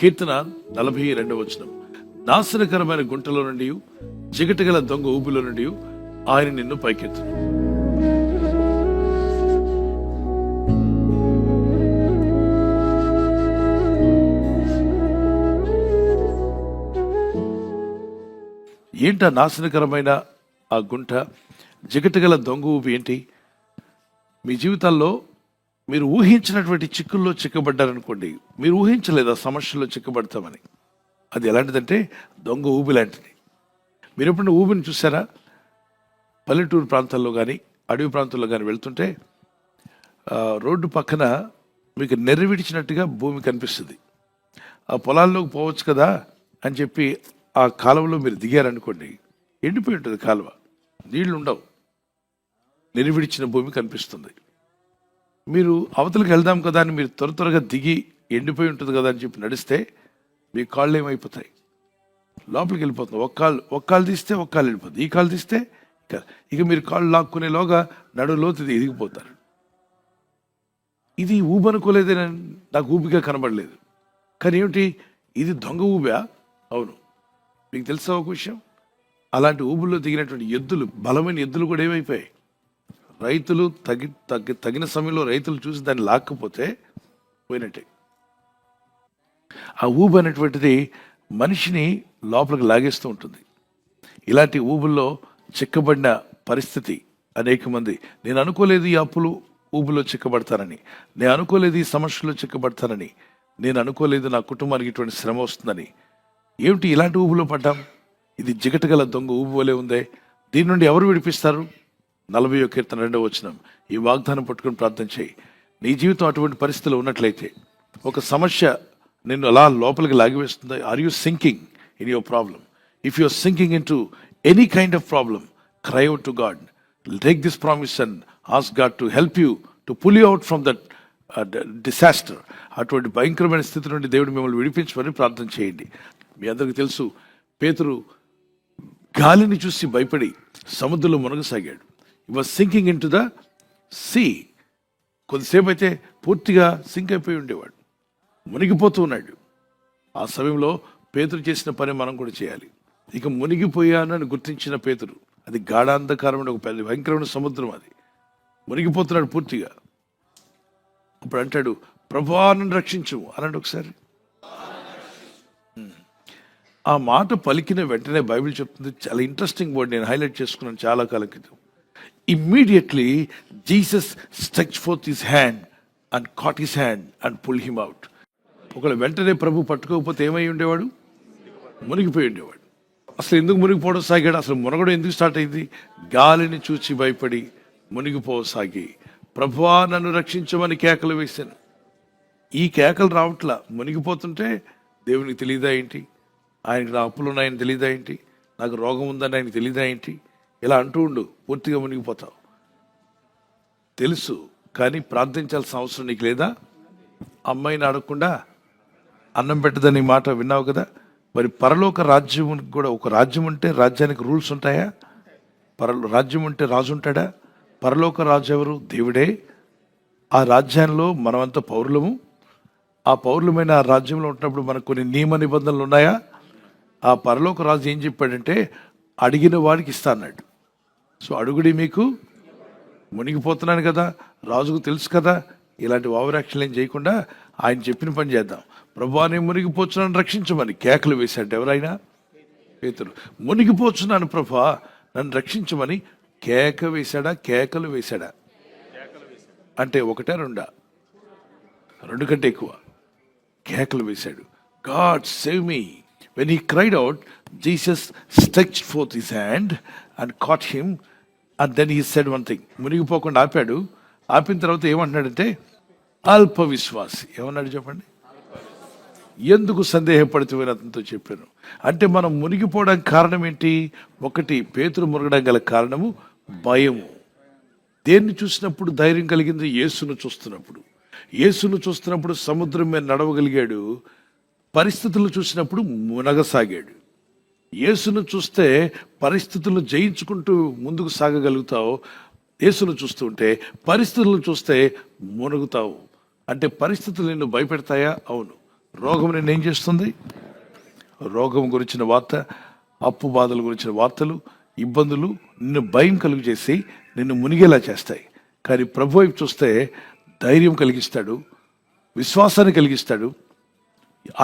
కీర్తన 42 నాశనకరమైన గుంటలో నుండి జిగటగల దొంగ ఊబిలో నుండి ఆయన నిన్ను పైకెత్తును. ఏంట నాశనకరమైన ఆ గుంట, జిగటగల దొంగ ఊబి ఏంటి? మీ జీవితాల్లో మీరు ఊహించినటువంటి చిక్కుల్లో చిక్కబడ్డారనుకోండి, మీరు ఊహించలేదు ఆ సమస్యల్లో చిక్కబడతామని. అది ఎలాంటిదంటే దొంగ ఊబి లాంటిది. మీరు ఎప్పుడైనా ఊబిని చూసారా? పల్లెటూరు ప్రాంతాల్లో కానీ అడవి ప్రాంతాల్లో కానీ వెళ్తుంటే రోడ్డు పక్కన మీకు నెర్రవిడిచినట్టుగా భూమి కనిపిస్తుంది. ఆ పొలాల్లోకి పోవచ్చు కదా అని చెప్పి ఆ కాలువలో మీరు దిగారనుకోండి, ఎండిపోయి ఉంటుంది కాలువ, నీళ్లు ఉండవు, నెరవిడిచిన భూమి కనిపిస్తుంది. మీరు అవతలకి వెళ్దాం కదా అని మీరు త్వరగా దిగి ఎండిపోయి ఉంటుంది కదా అని చెప్పి నడిస్తే మీ కాళ్ళు ఏమైపోతాయి? లోపలికి వెళ్ళిపోతుంది. ఒక కాలు తీస్తే ఒక కాలు వెళ్ళిపోతుంది, ఈ కాలు తీస్తే ఇక మీరు కాళ్ళు లాక్కునేలోగా నడులోతు ఎదిగిపోతారు. ఇది ఊబనుకోలేదే, నాకు ఊబిగా కనబడలేదు. కానీ ఏమిటి, ఇది దొంగ ఊబా? అవును. మీకు తెలుసా ఒక విషయం? అలాంటి ఊబుల్లో దిగినటువంటి ఎద్దులు, బలమైన ఎద్దులు కూడా ఏమైపోయాయి? రైతులు తగిన సమయంలో రైతులు చూసి దాన్ని లాక్కపోతే పోయినట్టే. ఆ ఊబు అనేటువంటిది మనిషిని లోపలికి లాగేస్తూ ఉంటుంది. ఇలాంటి ఊబుల్లో చిక్కబడిన పరిస్థితి అనేక మంది, నేను అనుకోలేదు ఈ అప్పులు ఊబులో చిక్కబడతానని, నేను అనుకోలేదు ఈ సమస్యలో చిక్కబడతానని, నేను అనుకోలేదు నా కుటుంబానికి ఇటువంటి శ్రమ వస్తుందని. ఏమిటి ఇలాంటి ఊబులో పడ్డాం? ఇది జిగటగల దొంగ ఊబు వలె ఉందే. దీని నుండి ఎవరు విడిపిస్తారు? 40వ కీర్తన 2వ ఈ వాగ్దానం పట్టుకుని ప్రార్థన చేయి. నీ జీవితం అటువంటి పరిస్థితులు ఉన్నట్లయితే, ఒక సమస్య నిన్ను అలా లోపలికి లాగివేస్తుంది. Are you sinking in your problem? If you are sinking in to any kind of problem, cry out to God. Take this promise and ask God to help you, to pull you out from that disaster. అటువంటి భయంకరమైన స్థితి నుండి దేవుడు మిమ్మల్ని విడిపించమని ప్రార్థన చేయండి. మీ అందరికీ తెలుసు, పేతురు గాలిని చూసి భయపడి సముద్రంలో మునగసాగాడు. He was sinking into the sea. కొద్దిసేపు అయితే పూర్తిగా సింక్ అయిపోయి ఉండేవాడు, మునిగిపోతూ ఉన్నాడు. ఆ సమయంలో పేతురు చేసిన పని మనం కూడా చేయాలి. ఇక మునిగిపోయాను అని గుర్తించిన పేతురు, అది గాఢాంధకారమైన ఒక పెద్ద భయంకరమైన సముద్రం, అది మునిగిపోతున్నాడు పూర్తిగా. అప్పుడు అంటాడు, ప్రభువా నన్ను రక్షించు అన్నాడు ఒకసారి. ఆ మాట పలికిన వెంటనే బైబిల్ చెప్తుంది, చాలా ఇంట్రెస్టింగ్ వర్డ్, నేను హైలైట్ చేసుకున్నాను చాలా కాలం క్రితం. Immediately Jesus stretched forth his hand and caught his hand and pulled him out. ఒకవేళ వెంటనే ప్రభు పట్టుకోకపోతే ఏమై ఉండేవాడు? మునిగిపోయి ఉండేవాడు. అసలు ఎందుకు మునిగిపోవడం సాగాడు? అసలు మునగడం ఎందుకు స్టార్ట్ అయింది? గాలిని చూచి భయపడి మునిగిపోసాగి, ప్రభువా నన్ను రక్షించమని కేకలు వేశాను. ఈ కేకలు రావట్లా, మునిగిపోతుంటే దేవునికి తెలియదా ఏంటి? ఆయనకి నా అప్పులు ఉన్నాయని తెలియదా ఏంటి? నాకు రోగం ఉందని ఆయనకి తెలియదా ఏంటి? ఇలా అంటూ ఉండు, పూర్తిగా మునిగిపోతావు. తెలుసు, కానీ ప్రార్థించాల్సిన అవసరం నీకు లేదా? అమ్మాయిని అడగకుండా అన్నం పెట్టదని మాట విన్నావు కదా. మరి పరలోక రాజ్యం కూడా, ఒక రాజ్యం ఉంటే రాజ్యానికి రూల్స్ ఉంటాయా? రాజ్యం ఉంటే రాజు ఉంటాడా? పరలోక రాజు ఎవరు? దేవుడే. ఆ రాజ్యంలో మనమంతా పౌరులము. ఆ పౌరులమైన ఆ రాజ్యంలో ఉంటున్నప్పుడు మనకు కొన్ని నియమ నిబంధనలు ఉన్నాయా? ఆ పరలోక రాజు ఏం చెప్పాడంటే, అడిగిన వాడికి ఇస్తా అన్నాడు. సో అడుగుడి మీకు, మునిగిపోతున్నాను కదా, రాజుకు తెలుసు కదా. ఇలాంటి ఓవరాక్షన్ ఏం చేయకుండా ఆయన చెప్పిన పని చేద్దాం. ప్రభువా నేను మునిగిపోతున్నాను రక్షించమని కేకలు వేశాడు. ఎవరైనా? పేతురు. మునిగిపోతున్నాను ప్రభువా నన్ను రక్షించమని కేక వేశాడా? కేకలు వేశాడా? అంటే ఒకటే రెండా? రెండు కంటే ఎక్కువ కేకలు వేశాడు. God save me. When he cried out, Jesus stretched forth his hand and caught him, and then he said one thing. మునిగిపోకుండా ఆపాడు. ఆపిన తర్వాత ఏమంటున్నాడంటే, అల్ప విశ్వాసి. ఏమన్నాడు చెప్పండి? ఎందుకు సందేహపడుతున్న అతనితో చెప్పాను. అంటే మనం మునిగిపోవడానికి కారణం ఏంటి? ఒకటి, పేతురు మునగడం గల కారణము భయము. దేన్ని చూసినప్పుడు ధైర్యం కలిగింది? యేసును చూస్తున్నప్పుడు. యేసును చూస్తున్నప్పుడు సముద్రం మీద నడవగలిగాడు. పరిస్థితులు చూసినప్పుడు మునగసాగాడు. యేసును చూస్తే పరిస్థితులను జయించుకుంటూ ముందుకు సాగగలుగుతావు. యేసును చూస్తుంటే పరిస్థితులను చూస్తే మునుగుతావు. అంటే పరిస్థితులు నిన్ను భయపెడతాయా? అవును. రోగం నిన్ను ఏం చేస్తుంది? రోగం గురించిన వార్త, అప్పు బాధల గురించిన వార్తలు, ఇబ్బందులు నిన్ను భయం కలుగు చేసి నిన్ను మునిగేలా చేస్తాయి. కానీ ప్రభు వైపు చూస్తే ధైర్యం కలిగిస్తాడు, విశ్వాసాన్ని కలిగిస్తాడు.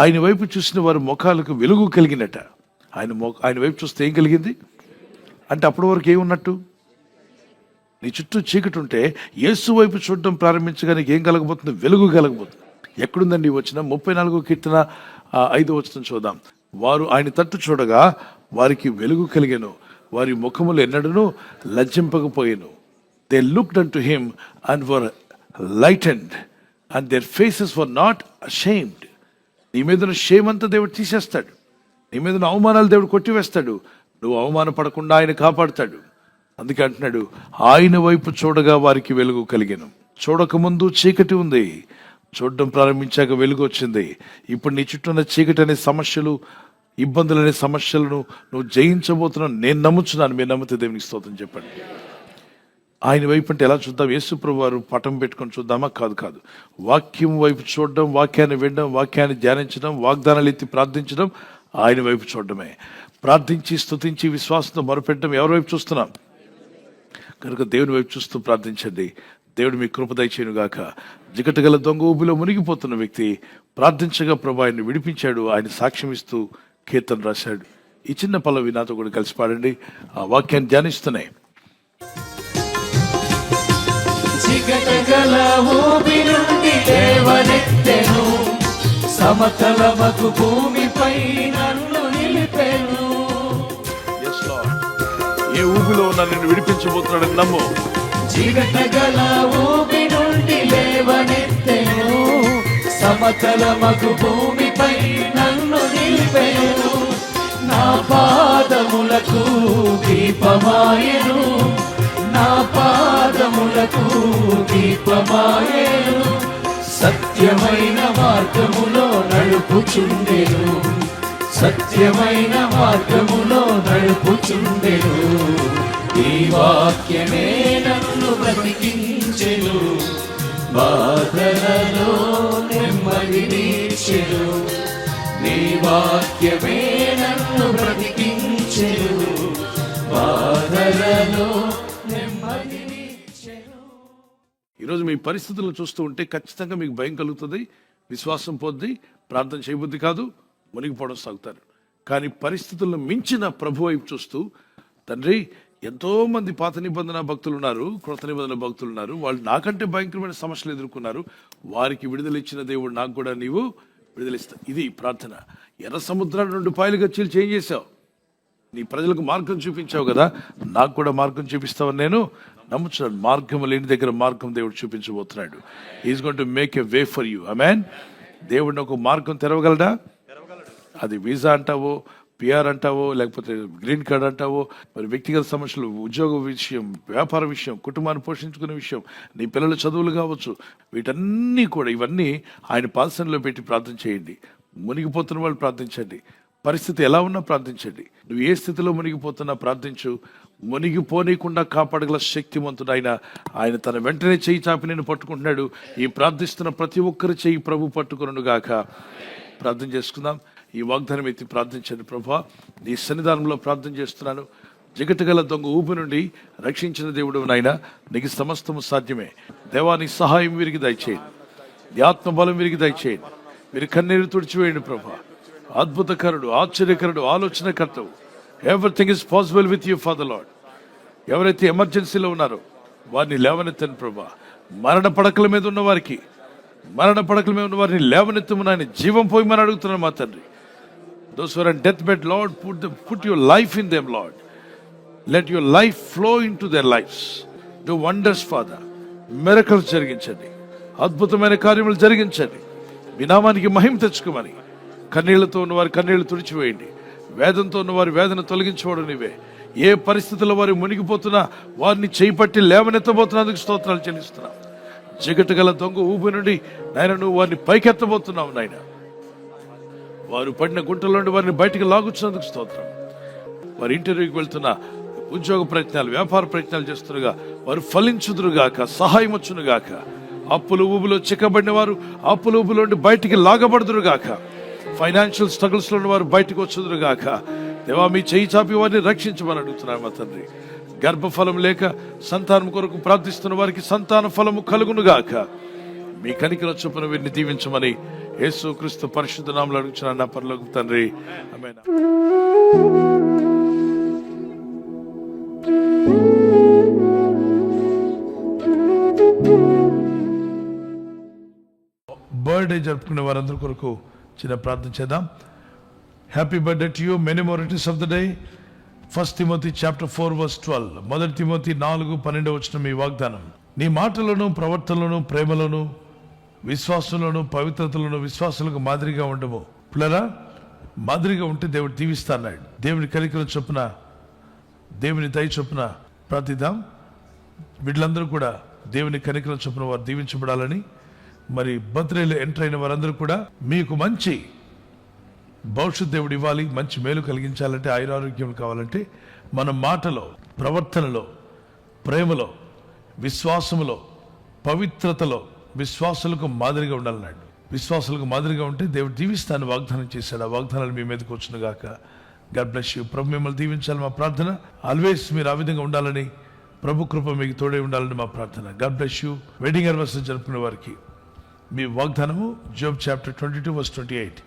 ఆయన వైపు చూసిన వారి ముఖాలకు వెలుగు కలిగినట. ఆయన వైపు చూస్తే ఏం కలిగింది అంటే అప్పటి వరకు ఏమున్నట్టు? నీ చుట్టూ చీకటి ఉంటే యేసు వైపు చూడడం ప్రారంభించగా నీకు ఏం కలగబోతుంది? వెలుగు కలగబోతుంది. ఎక్కడుందండి వచ్చిన 34వ కీర్తన 5వ వచనం చూద్దాం. వారు ఆయన తట్టు చూడగా వారికి వెలుగు కలిగెను, వారి ముఖములు ఎన్నడను లజ్జింపకపోయెను. They looked unto him and were lightened and their faces were not ashamed. నీ మీద షేమ్ అంతా దేవుడు తీసేస్తాడు, నీ మీద అవమానాలు దేవుడు కొట్టివేస్తాడు. నువ్వు అవమానపడకుండా ఆయన కాపాడుతాడు. అందుకే అంటున్నాడు, ఆయన వైపు చూడగా వారికి వెలుగు కలిగెను. చూడకముందు చీకటి ఉంది, చూడడం ప్రారంభించాక వెలుగు వచ్చింది. ఇప్పుడు నీ చుట్టూ ఉన్న చీకటి అనే సమస్యలు, ఇబ్బందులు అనే సమస్యలను నువ్వు జయించబోతున్నావు. నేను నమ్ముచున్నాను. మీరు నమ్మితే దేవునికి స్తోత్రం చెప్పండి. ఆయన వైపు అంటే ఎలా చూద్దాం? యేసు ప్రభు వారు పటం పెట్టుకొని చూద్దామా? కాదు. వాక్యం వైపు చూడడం, వాక్యాన్ని వినడం, వాక్యాన్ని ధ్యానించడం, వాగ్దానాలు ఎత్తి ప్రార్థించడం, ఆయన వైపు చూడడమే. ప్రార్థించి స్తుతించి విశ్వాసంతో మొరపెట్టడం ఎవరి వైపు చూస్తున్నాం? కనుక దేవుని వైపు చూస్తూ ప్రార్థించండి. దేవుడు మీ కృప దయచేయును గాక. జిగటగల దొంగ ఊబిలో మునిగిపోతున్న వ్యక్తి ప్రార్థించగా ప్రభు ఆయన్ని విడిపించాడు. ఆయన సాక్ష్యం ఇస్తూ కీర్తన రాశాడు. ఈ చిన్న పల్లవి నాతో కూడా కలిసి పాడండి. ఆ వాక్యాన్ని ధ్యానిస్తున్నాయి. జిగటగల ఊబి నుండి లేవనెత్తెను, సమతలమగు భూమిపై నన్ను నిలిపెను. ఏ ఊబిలో ఉన్నా నిన్ను విడిపించబోతున్నాడని నమ్ము. జిగటగల ఊబి నుండి లేవనెత్తెను, సమతలమగు భూమిపై నన్ను నిలిపెను. నా పాదములకు దీపమాయెను, నా పాదములకు దీపమాయెను. సత్యమైన మార్గములో నడుపుచుండెను, సత్యమైన మార్గములో నడుపుచుండెను. ఈ వాక్యమే నన్ను బ్రతికించెను, బాధలలో నెమ్మదినిచ్చెను. నీ వాక్యమే నన్ను బ్రతికించెను, బాధలలో నెమ్మదినిచ్చెను. ఈరోజు మీ పరిస్థితులను చూస్తూ ఉంటే ఖచ్చితంగా మీకు భయం కలుగుతుంది, విశ్వాసం పోద్ది, ప్రార్థన చేయబుద్ధి కాదు, మునిగిపోవడం సాగుతారు. కానీ పరిస్థితులను మించిన ప్రభు వైపు చూస్తూ, తండ్రి ఎంతో మంది పాత నిబంధన భక్తులు ఉన్నారు, కృత నిబంధన భక్తులు ఉన్నారు, వాళ్ళు నాకంటే భయంకరమైన సమస్యలు ఎదుర్కొన్నారు, వారికి విడుదల ఇచ్చిన దేవుడు నాకు కూడా నీవు విడుదలిస్తా. ఇది ప్రార్థన. ఎర్ర సముద్రాన్ని 2 పాయలుగా చీల్చి ఏం చేశావు? నీ ప్రజలకు మార్గం చూపించావు కదా, నాకు కూడా మార్గం చూపిస్తావని నేను నమ్ముచున్నాను. మార్గం లేని దగ్గర మార్గం దేవుడు చూపించబోతున్నాడు. Is going to make a way for you. Amen. దేవుడిని ఒక మార్గం తెరవగలడా? అది వీసా అంటావో, పిఆర్ అంటావో, లేకపోతే గ్రీన్ కార్డ్ అంటావో, మరి వ్యక్తిగత సమస్యలు, ఉద్యోగ విషయం, వ్యాపార విషయం, కుటుంబాన్ని పోషించుకునే విషయం, నీ పిల్లల చదువులు కావచ్చు, వీటన్నీ కూడా ఇవన్నీ ఆయన పాదసన్నిధిలో పెట్టి ప్రార్థన చేయండి. మునిగిపోతున్న వాళ్ళు ప్రార్థించండి. పరిస్థితి ఎలా ఉన్నా ప్రార్థించండి. నువ్వు ఏ స్థితిలో మునిగిపోతున్నా ప్రార్థించు. మునిగిపోనీయకుండా కాపాడగల శక్తిమంతుడు ఆయన తన వెంటనే చెయ్యి చాపి నేను పట్టుకుంటున్నాడు. ఈ ప్రార్థిస్తున్న ప్రతి ఒక్కరి చెయ్యి ప్రభు పట్టుకును గాక. ప్రార్థన చేసుకుందాం. ఈ వాగ్దానం ఎత్తి ప్రార్థించండి. ప్రభా, నీ సన్నిధానంలో ప్రార్థన చేస్తున్నాను. జిగటగల దొంగ ఊపి నుండి రక్షించిన దేవుడు నాయన, నీకు సమస్తము సాధ్యమే. దేవా, నీ సహాయం వీరికి దయచేయండి, నీ ఆత్మబలం వీరికి దయచేయండి. మీరు కన్నీరు తుడిచివేయండి ప్రభా. అద్భుతకరుడు, ఆశ్చర్యకరుడు, ఆలోచనకర్తవు. Everything is possible with you for the Lord. ఎవరైతే ఎమర్జెన్సీలో ఉన్నారో వారిని లేవనెత్తను ప్రభా. మరణ పడకల మీద ఉన్న వారికి, మరణ పడకల మీద ఉన్న వారిని లేవనెత్తమని ఆయన జీవం పోయమని అడుగుతున్నాను మా తండ్రి. Those who are on deathbed, Lord, put your life in them, Lord. Let your life flow into their lives. Do wonders, Father. Miracles జరిగించండి, అద్భుతమైన కార్యములు జరిగించండి. మీ నామానికి మహిమ తెచ్చుకోమని. కన్నీళ్లతో ఉన్నవారి కన్నీళ్లు తుడిచివేయండి, వేదంతో ఉన్నవారి వేదన తొలగించుకోవడం నీవే. ఏ పరిస్థితుల్లో వారు మునిగిపోతున్నా వారిని చేపట్టి లేవనెత్తబోతున్నందుకు స్తోత్రాలు చెల్లిస్తున్నాం. జిగటగల దొంగ ఊపి నుండి నాయన నువ్వు వారిని పైకెత్తబోతున్నావు నాయన. వారు పడిన గుంటల నుండి వారిని బయటికి లాగుచ్చినందుకు స్తోత్రం. వారి ఇంటర్వ్యూకి వెళ్తున్న, ఉద్యోగ ప్రయత్నాలు, వ్యాపార ప్రయత్నాలు చేస్తున్నగా వారు ఫలించుదురుగాక, సహాయం వచ్చునుగాక. అప్పులు ఊబులో చిక్కబడిన వారు అప్పులు ఊబులో నుండి బయటికి లాగబడుదురు గాక. ఫైనాన్షియల్ స్ట్రగుల్స్ లో వారు బయటకు వచ్చుదురు గాక. దేవా, మీ చేయి చాపి వారిని రక్షించమని అడుగుతున్నాను మా తండ్రి. గర్భఫలం లేక సంతానం కొరకు ప్రార్థిస్తున్న వారికి సంతాన ఫలము కలుగును గాక. మీ కనికర చొప్పున వీరిని దీవించమని యేసు క్రీస్తు పరిశుద్ధ నామములో అడుగుచున్నాను నా పరలోకపు తండ్రి. ఆమేన్. బర్త్డే జరుపుకునే వారందరి కొరకు చిన్న ప్రార్థన చేద్దాం. Happy birthday to you, many more returns of the day. 1 Timothy chapter 4:12. 1 Timothy 4:12 మీ వాగ్దానం. నీ మాటలను ప్రవర్తనలను ప్రేమలను విశ్వాసంలోను పవిత్రతలను విశ్వాసాలకు మాదిరిగా ఉండము. పిల్లరా, మాదిరిగా ఉంటే దేవుడు దీవిస్తాడు. దేవుని కనికరం చొప్పున, దేవుని దయ చొప్పున ప్రార్థిద్దాం. వీళ్ళందరూ కూడా దేవుని కనికరం చొప్పున వారు దీవించబడాలని, మరి బర్త్డేలో ఎంటర్ అయిన వారందరూ కూడా మీకు మంచి భవిష్యత్ దేవుడు ఇవ్వాలి, మంచి మేలు కలిగించాలంటే, ఆయురారోగ్యం కావాలంటే మన మాటలో, ప్రవర్తనలో, ప్రేమలో, విశ్వాసములో, పవిత్రతలో విశ్వాసులకు మాదిరిగా ఉండాలన్నాడు. విశ్వాసులకు మాదిరిగా ఉంటే దేవుడు దీవిస్తాను వాగ్దానం చేశాడు. ఆ వాగ్దానాలు మీ మీదకి వచ్చును గాక. God bless you. ప్రభు మిమ్మల్ని దీవించాలి మా ప్రార్థన. ఆల్వేస్ మీరు ఆ విధంగా ఉండాలని, ప్రభు కృప మీకు తోడే ఉండాలని మా ప్రార్థన. God bless you. Wedding anniversary జరుపుకునే వారికి మీ వాగ్దానము జోబ్ చాప్టర్ 22:28.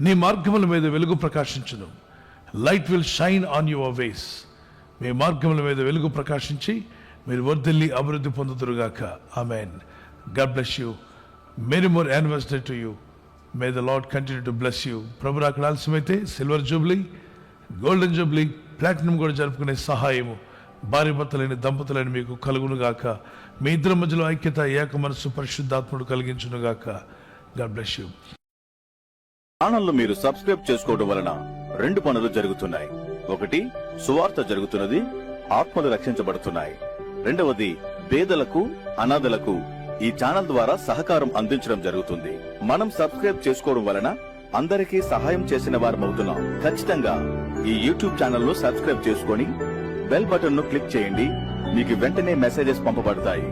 నీ మార్గముల మీద వెలుగు ప్రకాశించును. Light will shine on your ways. మీ మార్గముల మీద వెలుగు ప్రకాశించి మీరు వర్ధిల్లి అభివృద్ధి పొందుదురుగాక. Amen. God bless you. Many more anniversary to you. May the Lord continue to bless you. ప్రభు రాకడ ఆలస్యమైతే silver jubilee, golden jubilee, platinum కూడా జరుపుకునే సహాయము భార్య భర్తలైన దంపతులైన మీకు కలుగునుగాక. మీ ఇద్దరి మధ్యలో ఐక్యత, ఏక మనస్సు పరిశుద్ధాత్ముడు కలిగించునుగాక. God bless you. ఛానల్ మీరు సబ్స్క్రైబ్ చేసుకోవడం వలన 2 పనులు జరుగుతున్నాయి. ఒకటి, సువార్త జరుగుతున్నది, ఆత్మలు రక్షించబడుతున్నాయి. రెండవది, పేదలకు, అనాథలకు ఈ ఛానల్ ద్వారా సహకారం అందించడం జరుగుతుంది. మనం సబ్స్క్రైబ్ చేసుకోవడం వలన అందరికీ సహాయం చేసిన వారమవుతున్నాం. ఖచ్చితంగా ఈ యూట్యూబ్ ఛానల్ ను సబ్స్క్రైబ్ చేసుకొని బెల్ బటన్ ను క్లిక్ చేయండి. మీకు వెంటనే మెసేజెస్ పంపబడతాయి.